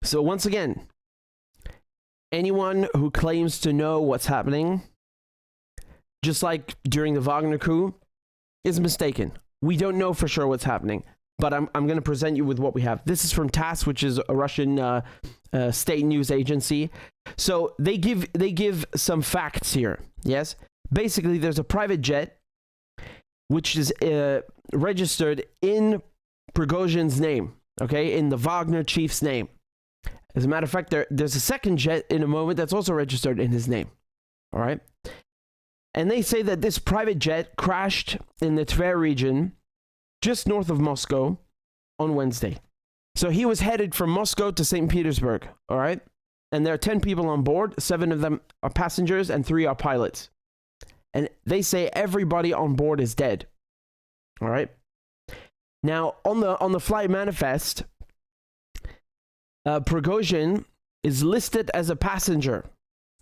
So once again, anyone who claims to know what's happening, just like during the Wagner coup, is mistaken. We don't know for sure what's happening, but I'm going to present you with what we have. This is from TASS, which is a Russian state news agency. So they give some facts here. Yes, basically there's a private jet which is registered in Prigozhin's name. Okay, in the Wagner chief's name. As a matter of fact, there's a second jet in a moment that's also registered in his name. All right. And they say that this private jet crashed in the Tver region, just north of Moscow, on Wednesday. So he was headed from Moscow to St. Petersburg. All right. And there are 10 people on board. 7 of them are passengers and 3 are pilots. And they say everybody on board is dead. All right. Now, on the flight manifest, Prigozhin is listed as a passenger,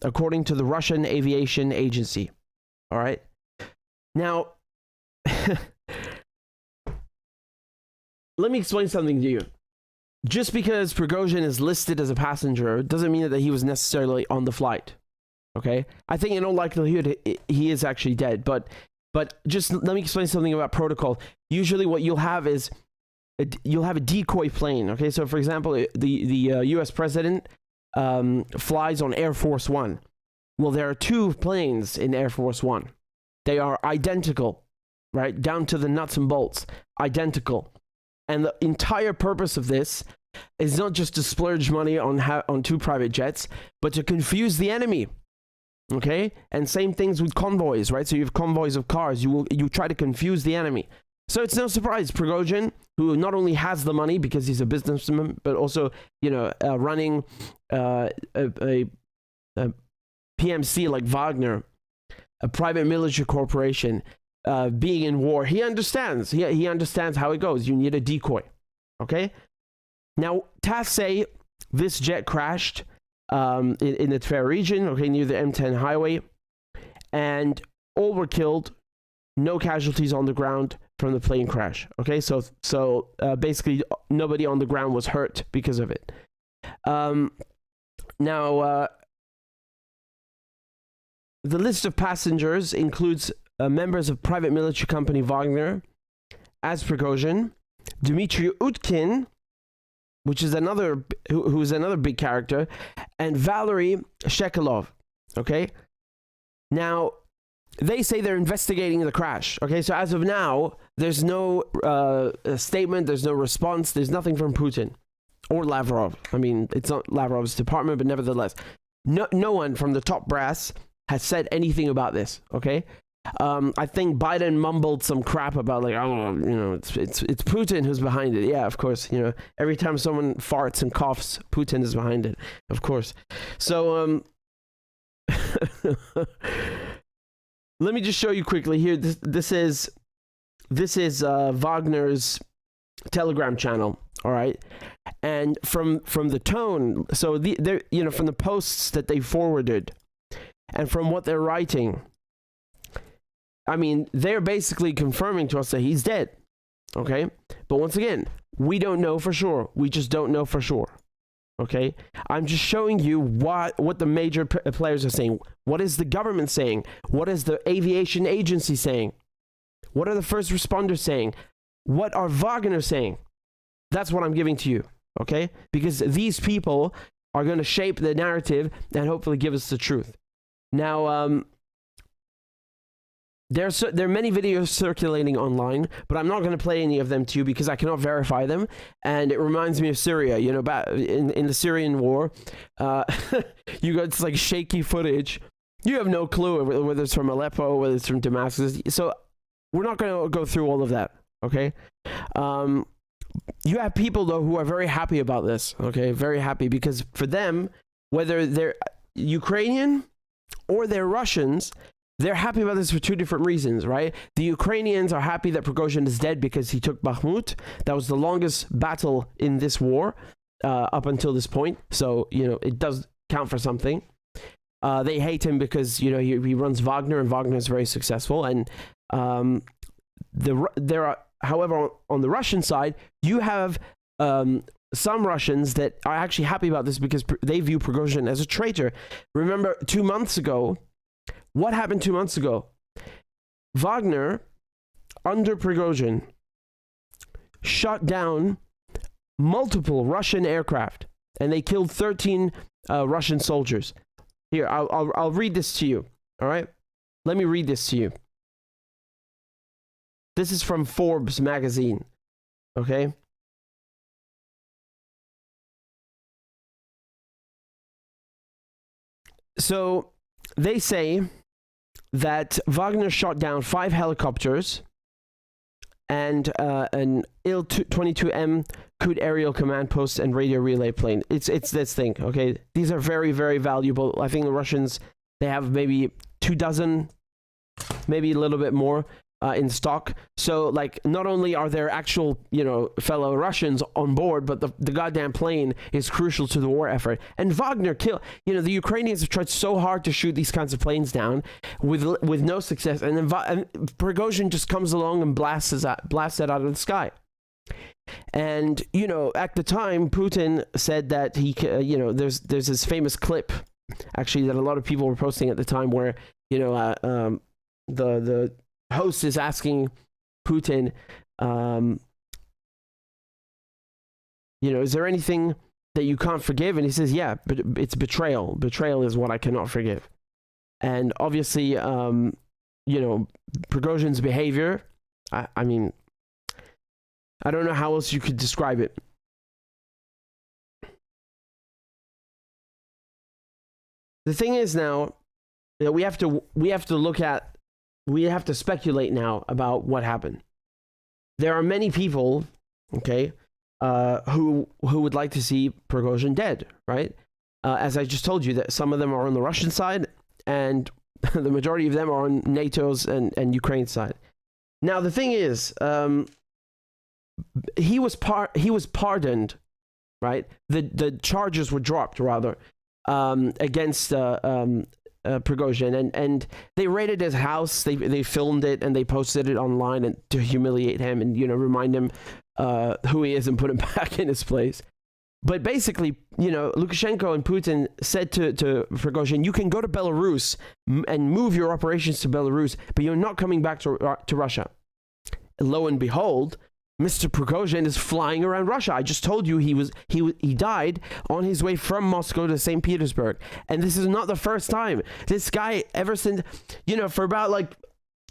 according to the Russian Aviation Agency. All right. Now, let me explain something to you. Just because Prigozhin is listed as a passenger doesn't mean that he was necessarily on the flight. Okay. I think in all likelihood he is actually dead. But just let me explain something about protocol. Usually, what you'll have is you'll have a decoy plane. Okay. So, for example, the U.S. president flies on Air Force One. Well, there are 2 planes in Air Force One. They are identical, right? Down to the nuts and bolts, identical. And the entire purpose of this is not just to splurge money on 2 private jets, but to confuse the enemy. Okay? And same things with convoys, right? So you have convoys of cars. You try to confuse the enemy. So it's no surprise Prigozhin, who not only has the money because he's a businessman, but also, running a PMC like Wagner, a private military corporation, being in war, he understands. He understands how it goes. You need a decoy. Okay? Now, TASS say this jet crashed in the Tver region, okay, near the M10 highway, and all were killed. No casualties on the ground from the plane crash. Okay, so basically nobody on the ground was hurt because of it. Now, the list of passengers includes members of private military company Wagner, as Prigozhin, Dmitry Utkin, which is who is another big character, and Valery Shekelov. Okay, now they say they're investigating the crash. Okay, so as of now, there's no statement, there's no response, there's nothing from Putin or Lavrov. I mean, it's not Lavrov's department, but nevertheless, no one from the top brass has said anything about this. Okay, I think Biden mumbled some crap about like, oh, it's Putin who's behind it. Yeah, of course. Every time someone farts and coughs, Putin is behind it. Of course. So let me just show you quickly here. This is Wagner's Telegram channel. All right, and from the tone, so they're from the posts that they forwarded, and from what they're writing, I mean, they're basically confirming to us that he's dead. Okay, but once again, we don't know for sure. We just don't know for sure. Okay, I'm just showing you what the major players are saying. What is the government saying? What is the aviation agency saying? What are the first responders saying? What are Wagner saying? That's what I'm giving to you. Okay, because these people are going to shape the narrative and hopefully give us the truth. Now, there are many videos circulating online, but I'm not going to play any of them to you because I cannot verify them. And it reminds me of Syria. In the Syrian war, you got this like shaky footage. You have no clue whether it's from Aleppo, whether it's from Damascus. So we're not going to go through all of that. Okay. You have people though who are very happy about this. Okay, very happy because for them, whether they're Ukrainian or they're Russians, they're happy about this for 2 different reasons, right? The Ukrainians are happy that Prigozhin is dead because he took Bakhmut. That was the longest battle in this war up until this point. So, it does count for something. They hate him because, he runs Wagner and Wagner is very successful. And there are, however, on the Russian side, you have some Russians that are actually happy about this because they view Prigozhin as a traitor. Remember 2 months ago, what happened 2 months ago? Wagner, under Prigozhin, shot down multiple Russian aircraft, and they killed 13 Russian soldiers. Here, I'll read this to you, all right? Let me read this to you. This is from Forbes magazine, okay? So they say that Wagner shot down 5 helicopters and an Il-22M Kud aerial command post and radio relay plane. It's this thing, okay? These are very, very valuable. I think the Russians, they have maybe 24, maybe a little bit more in stock. So, like, not only are there actual, fellow Russians on board, but the goddamn plane is crucial to the war effort. And Wagner killed, the Ukrainians have tried so hard to shoot these kinds of planes down with no success. And then Prigozhin just comes along and blasts it out of the sky. And, at the time, Putin said that he, there's this famous clip, actually, that a lot of people were posting at the time where, the host is asking Putin, is there anything that you can't forgive? And he says, yeah, but it's betrayal. Betrayal is what I cannot forgive. And obviously, Prigozhin's behavior, I mean, I don't know how else you could describe it. The thing is now that we have to speculate now about what happened. There are many people, okay, who would like to see Prigozhin dead, right? As I just told you, that some of them are on the Russian side, and the majority of them are on NATO's and Ukraine's side. Now the thing is, he was pardoned, right? The charges were dropped rather against Prigozhin, and they raided his house. They filmed it and they posted it online and to humiliate him and remind him who he is and put him back in his place. But basically, Lukashenko and Putin said to Prigozhin, you can go to Belarus and move your operations to Belarus, but you're not coming back to Russia. Lo and behold, Mr. Prigozhin is flying around Russia. I just told you he died on his way from Moscow to St. Petersburg. And this is not the first time. This guy, ever since, for about like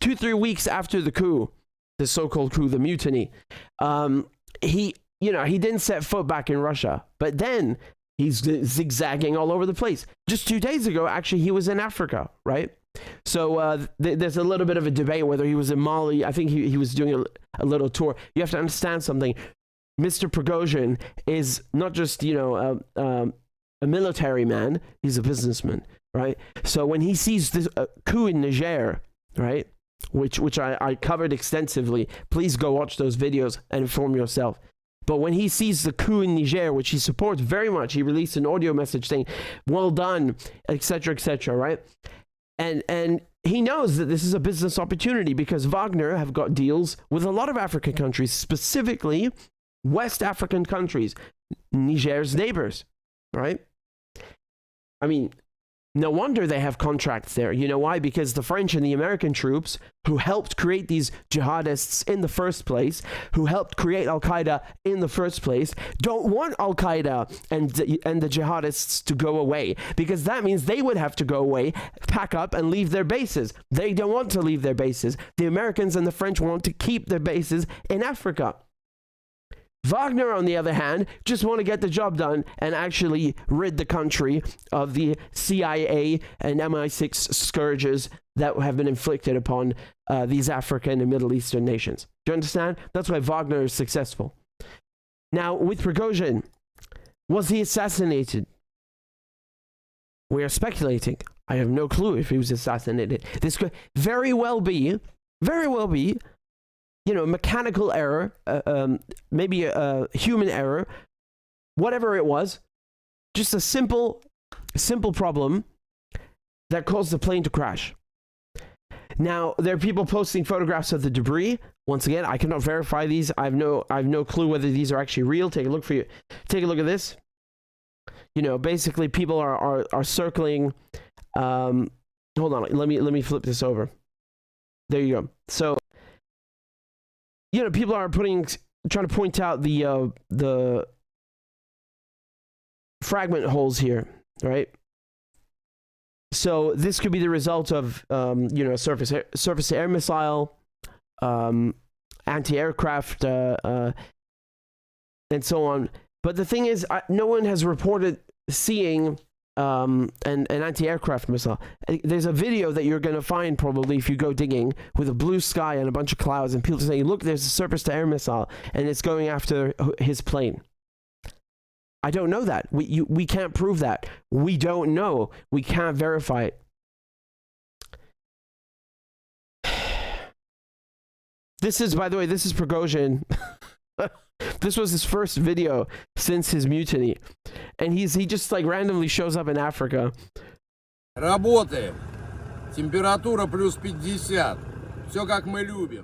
2-3 weeks after the coup, the so-called coup, the mutiny, he didn't set foot back in Russia. But then he's zigzagging all over the place. Just 2 days ago, actually, he was in Africa, right? So there's a little bit of a debate whether he was in Mali. I think he was doing a little tour. You have to understand something. Mr. Prigozhin is not just, a military man. He's a businessman, right? So when he sees this coup in Niger, right, which I covered extensively, please go watch those videos and inform yourself. But when he sees the coup in Niger, which he supports very much, he released an audio message saying, well done, etc., right? And he knows that this is a business opportunity because Wagner have got deals with a lot of African countries, specifically West African countries, Niger's neighbors, right? I mean, no wonder they have contracts there. You know why? Because the French and the American troops who helped create these jihadists in the first place, who helped create Al-Qaeda in the first place, don't want Al-Qaeda and the jihadists to go away, because that means they would have to go away, pack up and leave their bases. They don't want to leave their bases. The Americans and the French want to keep their bases in Africa. Wagner, on the other hand, just want to get the job done and actually rid the country of the CIA and MI6 scourges that have been inflicted upon these African and Middle Eastern nations. Do you understand? That's why Wagner is successful. Now, with Prigozhin, was he assassinated? We are speculating. I have no clue if he was assassinated. This could very well be, mechanical error, maybe a human error, whatever it was, just a simple problem that caused the plane to crash. Now, there are people posting photographs of the debris. Once again, I cannot verify these. I have no clue whether these are actually real. Take a look at this. Basically people are circling. Hold on, let me flip this over. There you go. So, people are trying to point out the fragment holes here, right? So this could be the result of surface-to-air missile, anti-aircraft, and so on. But the thing is, no one has reported seeing an anti-aircraft missile. There's a video that you're going to find probably if you go digging with a blue sky and a bunch of clouds, and people saying, "Look, there's a surface-to-air missile, and it's going after his plane." I don't know that. We can't prove that. We don't know. We can't verify it. This is, by the way, this is Prigozhin. This was his first video since his mutiny. And he just like randomly shows up in Africa. Работаем. Температура плюс 50. Все как мы любим.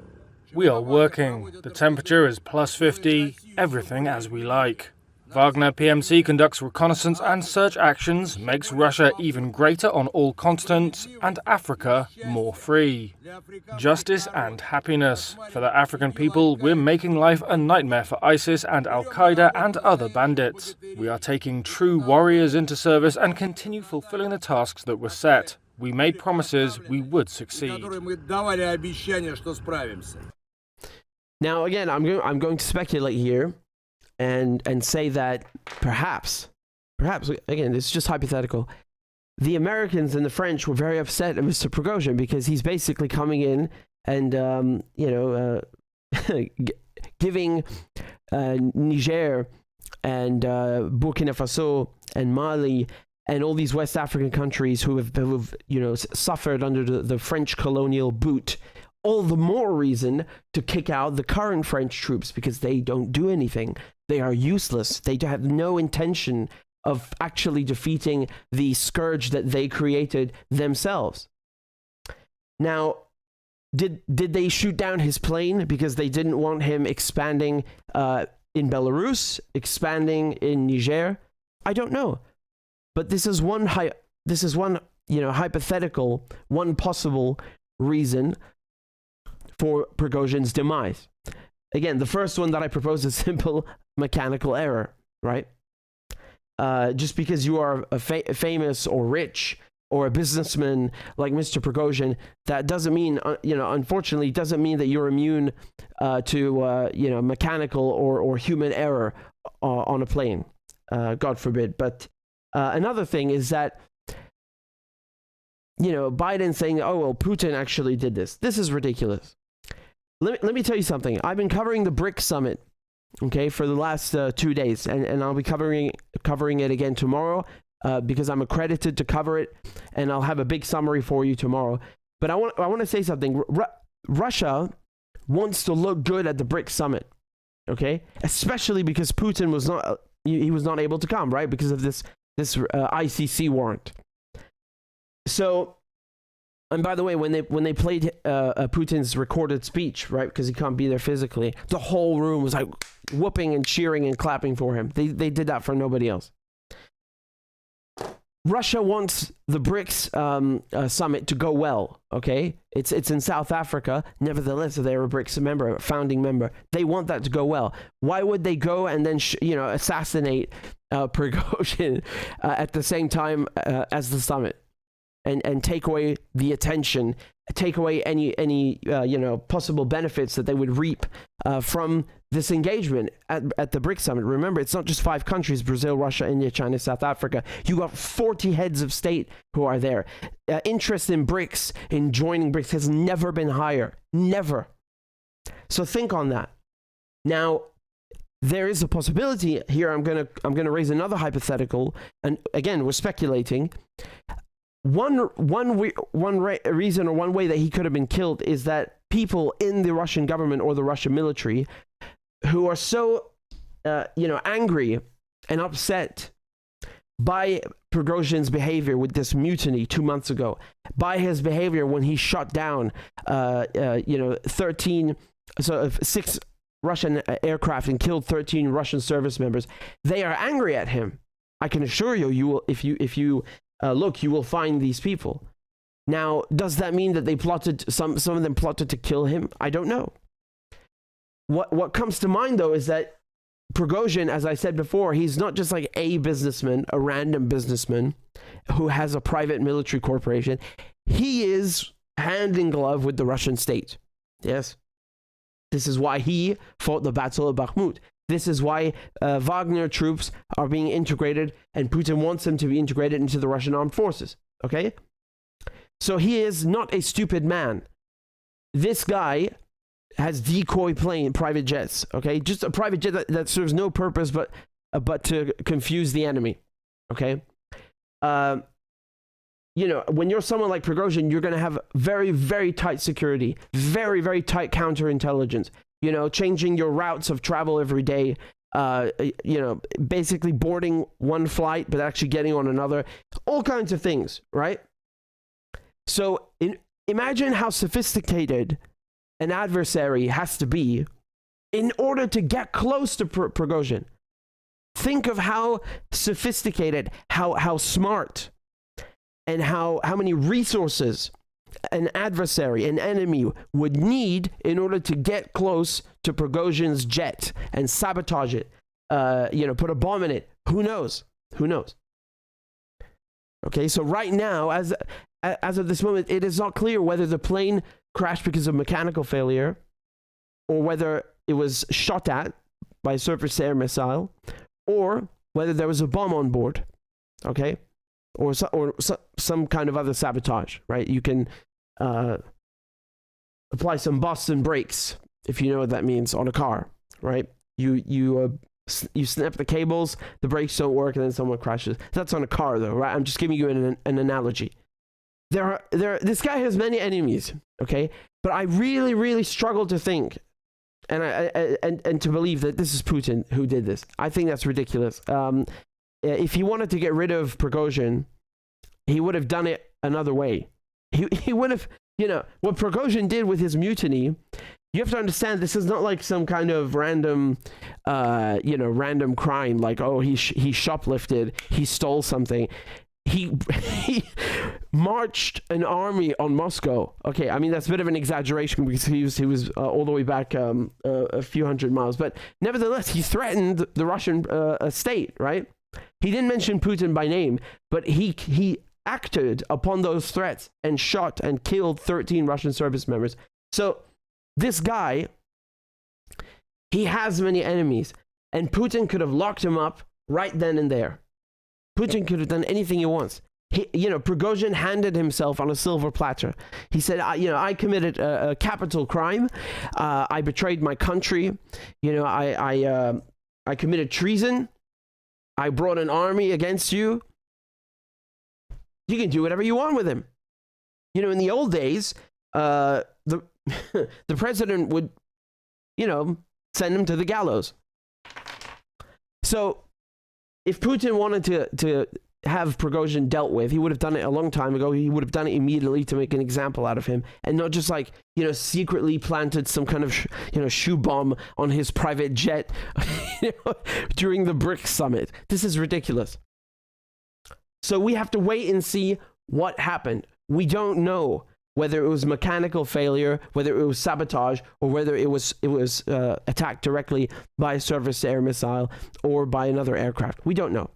We are working. The temperature is plus 50. Everything as we like. Wagner PMC conducts reconnaissance and search actions, makes Russia even greater on all continents, and Africa more free. Justice and happiness. For the African people, we're making life a nightmare for ISIS and Al-Qaeda and other bandits. We are taking true warriors into service and continue fulfilling the tasks that were set. We made promises we would succeed. Now, again, I'm going to speculate here. And say that perhaps, again, it's just hypothetical, the Americans and the French were very upset at Mr. Prigozhin because he's basically coming in and, giving Niger and Burkina Faso and Mali and all these West African countries who have suffered under the French colonial boot, all the more reason to kick out the current French troops because they don't do anything. They are useless. They have no intention of actually defeating the scourge that they created themselves. Now, did they shoot down his plane because they didn't want him expanding in Belarus, expanding in Niger? I don't know. But this is one hypothetical, one possible reason for Prigozhin's demise. Again, the first one that I propose is simple mechanical error, right? Just because you are famous or rich or a businessman like Mr. Prigozhin, that doesn't mean, unfortunately, doesn't mean that you're immune to, mechanical or human error on a plane. God forbid. But another thing is that, Biden saying, "Oh, well, Putin actually did this." This is ridiculous. Let me tell you something. I've been covering the BRICS summit, okay, for the last 2 days, and I'll be covering it again tomorrow because I'm accredited to cover it, and I'll have a big summary for you tomorrow. But I want to say something. Russia wants to look good at the BRICS summit, okay, especially because Putin was not able to come, right, because of this ICC warrant. So. And by the way, when they played Putin's recorded speech, right, because he can't be there physically, the whole room was like whooping and cheering and clapping for him. They did that for nobody else. Russia wants the BRICS summit to go well, okay? It's in South Africa. Nevertheless, they're a BRICS member, a founding member. They want that to go well. Why would they go and then assassinate Prigozhin at the same time as the summit? And take away the attention, take away any possible benefits that they would reap from this engagement at the BRICS summit. Remember, it's not just 5 countries: Brazil, Russia, India, China, South Africa. You got 40 heads of state who are there. Interest in BRICS, in joining BRICS, has never been higher. Never. So think on that. Now, there is a possibility here. I'm gonna raise another hypothetical, and again, we're speculating. One reason or one way that he could have been killed is that people in the Russian government or the Russian military who are so, angry and upset by Prigozhin's behavior with this mutiny 2 months ago, by his behavior when he shot down, 13 6 Russian aircraft and killed 13 Russian service members. They are angry at him. I can assure you, you will, if you look, you will find these people. Now, does that mean that they plotted, some of them plotted to kill him? I don't know. What comes to mind, though, is that Prigozhin, as I said before, he's not just like a businessman, a random businessman who has a private military corporation. He is hand in glove with the Russian state. Yes. This is why he fought the Battle of Bakhmut. This is why Wagner troops are being integrated, and Putin wants them to be integrated into the Russian armed forces. Okay? So he is not a stupid man. This guy has decoy plane, private jets. Okay? Just a private jet that serves no purpose but to confuse the enemy. Okay? You know, when you're someone like Prigozhin, you're going to have very, very tight security, very, very tight counterintelligence, you know, changing your routes of travel every day, you know, basically boarding one flight, but actually getting on another, all kinds of things, right? So imagine how sophisticated an adversary has to be in order to get close to Prigozhin. Think of how sophisticated, how smart, and how many resources an adversary, an enemy, would need in order to get close to Prigozhin's jet and sabotage it, you know, put a bomb in it. Who knows? Who knows? Okay, so right now, as of this moment, it is not clear whether the plane crashed because of mechanical failure or whether it was shot at by a surface-to-air missile or whether there was a bomb on board. Okay? Or some kind of other sabotage, right? You can apply some Boston brakes, if you know what that means, on a car, right? You snap the cables, the brakes don't work, and then someone crashes. That's on a car, though, right? I'm just giving you an analogy. This guy has many enemies, okay? But I really, really struggle to think and to believe that this is Putin who did this. I think that's ridiculous. If he wanted to get rid of Prigozhin, he would have done it another way. He would have, you know, what Prigozhin did with his mutiny. You have to understand, this is not like some kind of random, you know, random crime. Like, oh, he shoplifted, he stole something. He marched an army on Moscow. Okay, I mean that's a bit of an exaggeration because he was all the way back a few hundred miles, but nevertheless, he threatened the Russian state, right? He didn't mention Putin by name, but he acted upon those threats and shot and killed 13 Russian service members. So this guy, he has many enemies, and Putin could have locked him up right then and there. Putin could have done anything he wants. You know, Prigozhin handed himself on a silver platter. He said, you know, I committed a capital crime. I betrayed my country. You know, I committed treason. I brought an army against you. You can do whatever you want with him. You know, in the old days, the president would, you know, send him to the gallows. So if Putin wanted to have Prigozhin dealt with, he would have done it a long time ago. He would have done it immediately to make an example out of him, and not just like, you know, secretly planted some kind of shoe bomb on his private jet you know, during the BRICS summit. This is ridiculous. So we have to wait and see what happened. We don't know whether it was mechanical failure, whether it was sabotage, or whether it was attacked directly by a surface-to-air missile or by another aircraft. We don't know.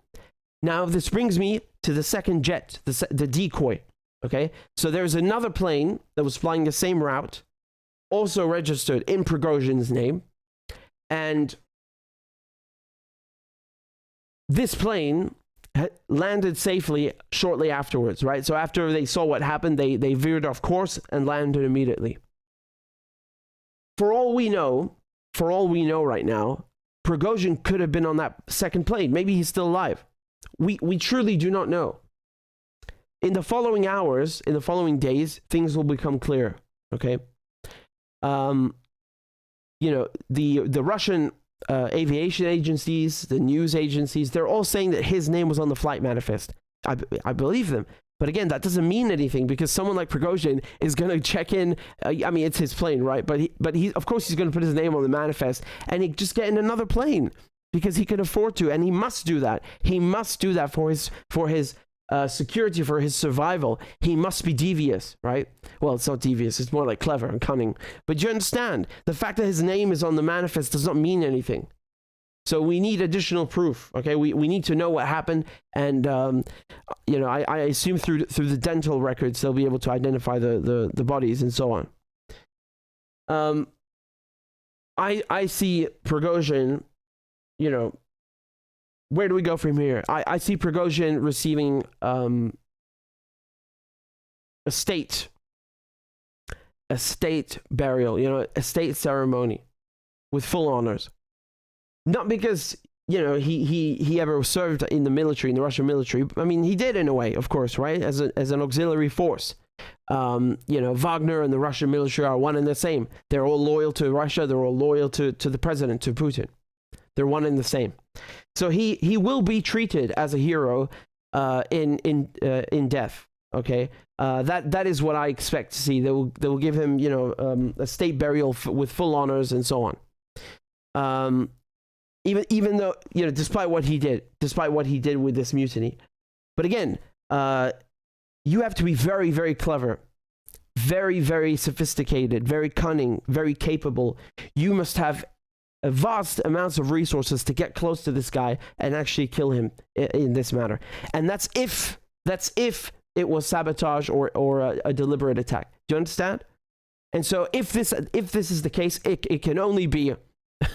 Now, this brings me to the second jet, the decoy, okay? So there's another plane that was flying the same route, also registered in Prigozhin's name, and this plane landed safely shortly afterwards, right? So after they saw what happened, they veered off course and landed immediately. For all we know right now, Prigozhin could have been on that second plane. Maybe he's still alive. We truly do not know. In the following hours, in the following days, things will become clear. Okay. You know, the Russian aviation agencies, the news agencies, they're all saying that his name was on the flight manifest. I believe them. But again, that doesn't mean anything because someone like Prigozhin is going to check in. I mean, it's his plane, right? But he of course, he's going to put his name on the manifest and he just get in another plane because he can afford to, and he must do that. He must do that for his security, for his survival. He must be devious, right? Well, it's not devious. It's more like clever and cunning. But you understand, the fact that his name is on the manifest does not mean anything. So we need additional proof, okay? We need to know what happened, and you know, I assume through the dental records they'll be able to identify the bodies and so on. I see Prigozhin, you know, where do we go from here? I see Prigozhin receiving a state burial, you know, a state ceremony with full honors. Not because, you know, he ever served in the military, in the Russian military. I mean, he did in a way, of course, right? As an auxiliary force. You know, Wagner and the Russian military are one and the same. They're all loyal to Russia. They're all loyal to the president, to Putin. They're one and the same. So he will be treated as a hero in death. Okay, that is what I expect to see. They will give him, you know, a state burial with full honors and so on. Even though, you know, despite what he did with this mutiny. But again, you have to be very, very clever, very, very sophisticated, very cunning, very capable. You must have vast amounts of resources to get close to this guy and actually kill him in this manner. And that's if it was sabotage or a deliberate attack. Do you understand? And so if this is the case, it can only be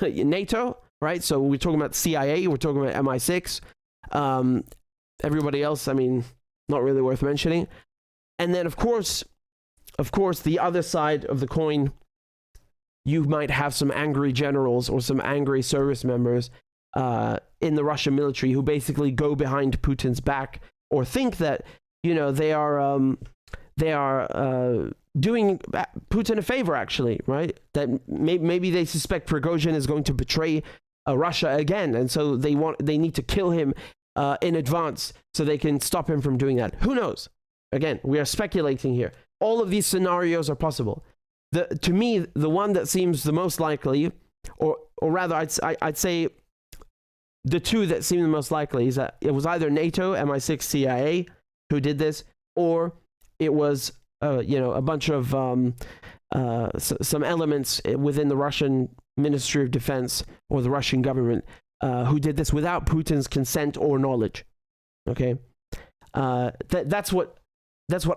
NATO. Right, so we're talking about CIA, we're talking about MI6, everybody else, I mean, not really worth mentioning. And then, of course, the other side of the coin, you might have some angry generals or some angry service members in the Russian military who basically go behind Putin's back or think that, you know, they are doing Putin a favor, actually, right? That maybe they suspect Prigozhin is going to betray Russia again, and so they need to kill him in advance so they can stop him from doing that. Who knows? Again, we are speculating here. All of these scenarios are possible. To me, the one that seems the most likely, or rather, I'd say the two that seem the most likely is that it was either NATO, MI6, CIA who did this, or it was you know, a bunch of some elements within the Russian Ministry of Defense or the Russian government who did this without Putin's consent or knowledge. Okay, that's what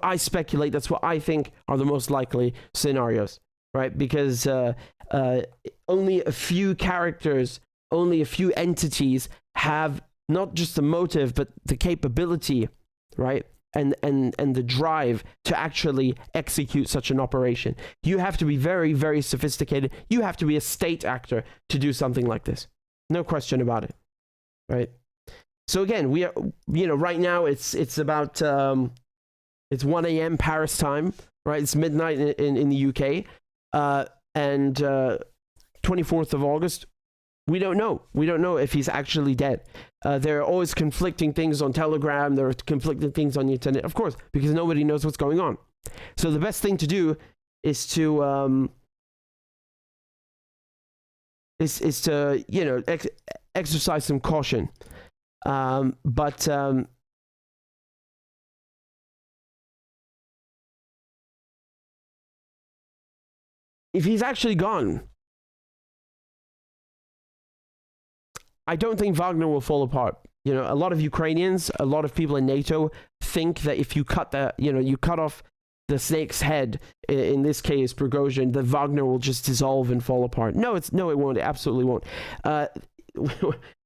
I speculate. That's what I think are the most likely scenarios, right? Because only a few characters, only a few entities have not just the motive but the capability, right? And the drive to actually execute such an operation. You have to be very, very sophisticated. You have to be a state actor to do something like this. No question about it, right? So again, we are, you know, right now it's about it's 1 a.m. Paris time, right? It's midnight in the UK, and 24th of August. We don't know. We don't know if he's actually dead. There are always conflicting things on Telegram. There are conflicting things on the internet, of course, because nobody knows what's going on. So the best thing to do is to you know, exercise some caution. But if he's actually gone, I don't think Wagner will fall apart. You know, a lot of Ukrainians, a lot of people in NATO think that if you cut you cut off the snake's head, in this case Prigozhin, that Wagner will just dissolve and fall apart. No, it won't. It absolutely won't.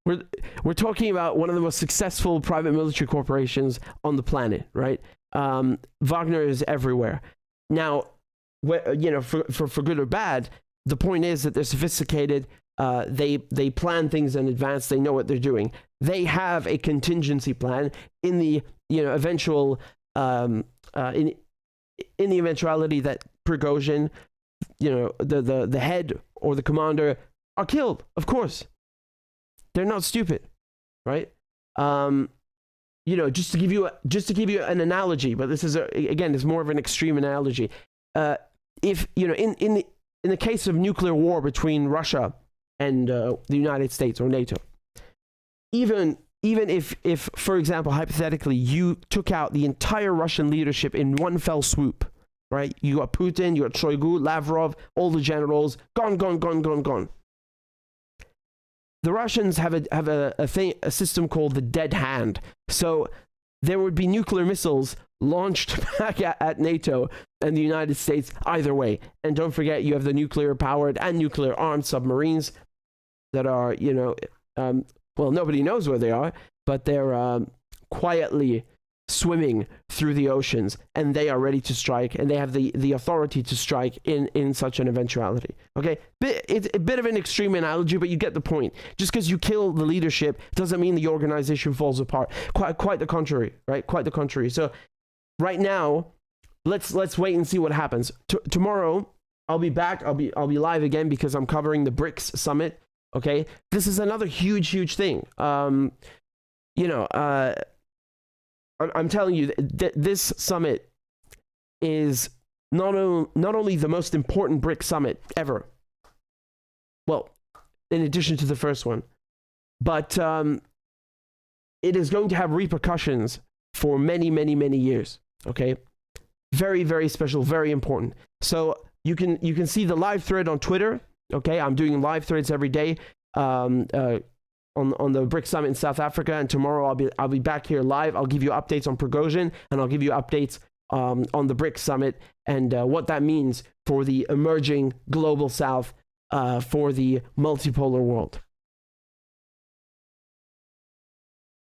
We're talking about one of the most successful private military corporations on the planet, right? Wagner is everywhere. Now, you know, for good or bad, the point is that they're sophisticated. They plan things in advance. They know what they're doing. They have a contingency plan in the, you know, eventual in the eventuality that Prigozhin, you know, the head or the commander are killed. Of course, they're not stupid, right? just to give you an analogy, but this is again, it's more of an extreme analogy. If in the case of nuclear war between Russia and the United States or NATO, even if, for example, hypothetically, you took out the entire Russian leadership in one fell swoop, right? You got Putin, you got Shoigu, Lavrov, all the generals, gone. The Russians have a system called the dead hand. So there would be nuclear missiles launched back at NATO and the United States either way. And don't forget, you have the nuclear-powered and nuclear-armed submarines that are, well, nobody knows where they are, but they're quietly swimming through the oceans, and they are ready to strike, and they have the authority to strike in such an eventuality. Okay, it's a bit of an extreme analogy, but you get the point. Just because you kill the leadership doesn't mean the organization falls apart. Quite the contrary, right? Quite the contrary. So right now, let's wait and see what happens. Tomorrow, I'll be back. I'll be live again because I'm covering the BRICS summit. Okay, this is another huge thing. I'm telling you that this summit is not only the most important BRICS summit ever, well, in addition to the first one, but it is going to have repercussions for many years. Okay, very special, very important. So you can see the live thread on Twitter. Okay, I'm doing live threads every day. On the BRICS Summit in South Africa, and tomorrow I'll be back here live. I'll give you updates on Prigozhin, and I'll give you updates on the BRICS Summit and what that means for the emerging global South, for the multipolar world.